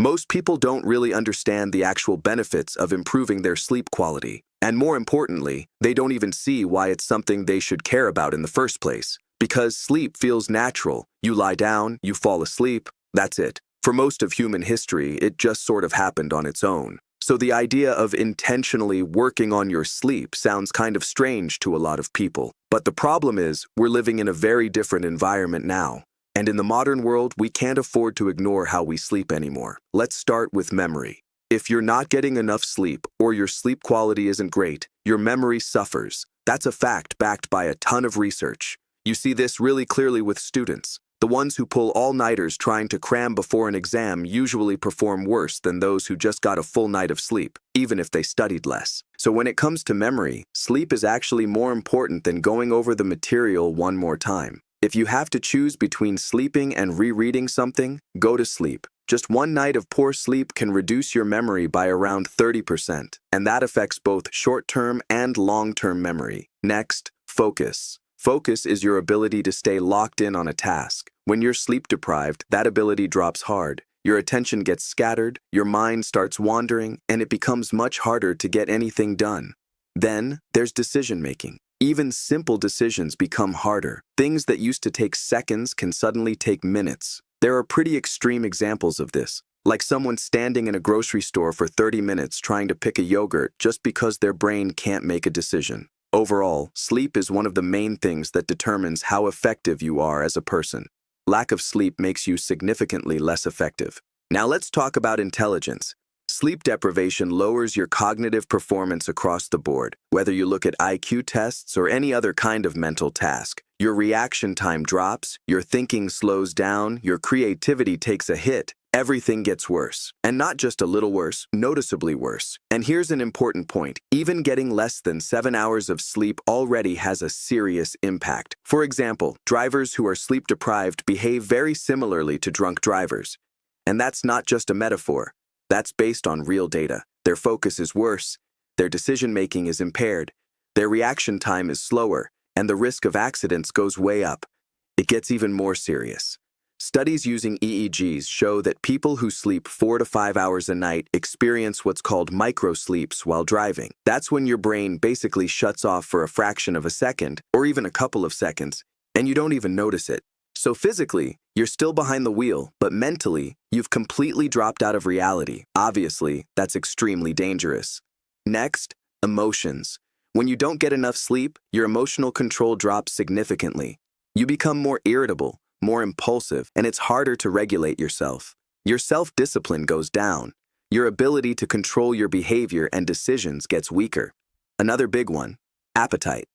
Most people don't really understand the actual benefits of improving their sleep quality. And more importantly, they don't even see why it's something they should care about in the first place. Because sleep feels natural. You lie down, you fall asleep, that's it. For most of human history, it just sort of happened on its own. So the idea of intentionally working on your sleep sounds kind of strange to a lot of people. But the problem is, we're living in a very different environment now. And in the modern world, we can't afford to ignore how we sleep anymore. Let's start with memory. If you're not getting enough sleep, or your sleep quality isn't great, your memory suffers. That's a fact backed by a ton of research. You see this really clearly with students. The ones who pull all-nighters trying to cram before an exam usually perform worse than those who just got a full night of sleep, even if they studied less. So when it comes to memory, sleep is actually more important than going over the material one more time. If you have to choose between sleeping and rereading something, go to sleep. Just one night of poor sleep can reduce your memory by around 30%, and that affects both short-term and long-term memory. Next, focus. Focus is your ability to stay locked in on a task. When you're sleep-deprived, that ability drops hard. Your attention gets scattered, your mind starts wandering, and it becomes much harder to get anything done. Then, there's decision-making. Even simple decisions become harder. Things that used to take seconds can suddenly take minutes. There are pretty extreme examples of this, like someone standing in a grocery store for 30 minutes trying to pick a yogurt just because their brain can't make a decision. Overall, sleep is one of the main things that determines how effective you are as a person. Lack of sleep makes you significantly less effective. Now let's talk about intelligence. Sleep deprivation lowers your cognitive performance across the board. Whether you look at IQ tests or any other kind of mental task, your reaction time drops, your thinking slows down, your creativity takes a hit. Everything gets worse. And not just a little worse, noticeably worse. And here's an important point. Even getting less than 7 hours of sleep already has a serious impact. For example, drivers who are sleep deprived behave very similarly to drunk drivers. And that's not just a metaphor. That's based on real data. Their focus is worse, their decision-making is impaired, their reaction time is slower, and the risk of accidents goes way up. It gets even more serious. Studies using EEGs show that people who sleep 4 to 5 hours a night experience what's called microsleeps while driving. That's when your brain basically shuts off for a fraction of a second, or even a couple of seconds, and you don't even notice it. So physically, you're still behind the wheel, but mentally, you've completely dropped out of reality. Obviously, that's extremely dangerous. Next, emotions. When you don't get enough sleep, your emotional control drops significantly. You become more irritable, more impulsive, and it's harder to regulate yourself. Your self-discipline goes down. Your ability to control your behavior and decisions gets weaker. Another big one, appetite.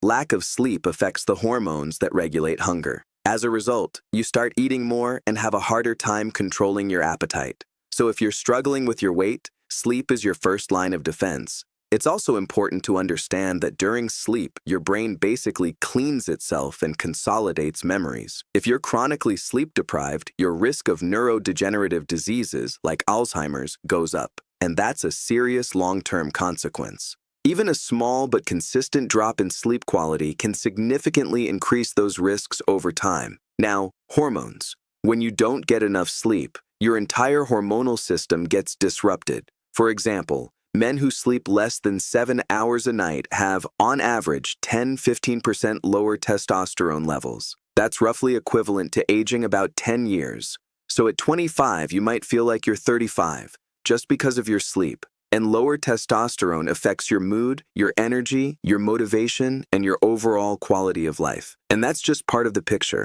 Lack of sleep affects the hormones that regulate hunger. As a result, you start eating more and have a harder time controlling your appetite. So if you're struggling with your weight, sleep is your first line of defense. It's also important to understand that during sleep, your brain basically cleans itself and consolidates memories. If you're chronically sleep deprived, your risk of neurodegenerative diseases like Alzheimer's goes up, and that's a serious long-term consequence. Even a small but consistent drop in sleep quality can significantly increase those risks over time. Now, hormones. When you don't get enough sleep, your entire hormonal system gets disrupted. For example, men who sleep less than 7 hours a night have, on average, 10–15% lower testosterone levels. That's roughly equivalent to aging about 10 years. So at 25, you might feel like you're 35, just because of your sleep. And lower testosterone affects your mood, your energy, your motivation, and your overall quality of life. And that's just part of the picture.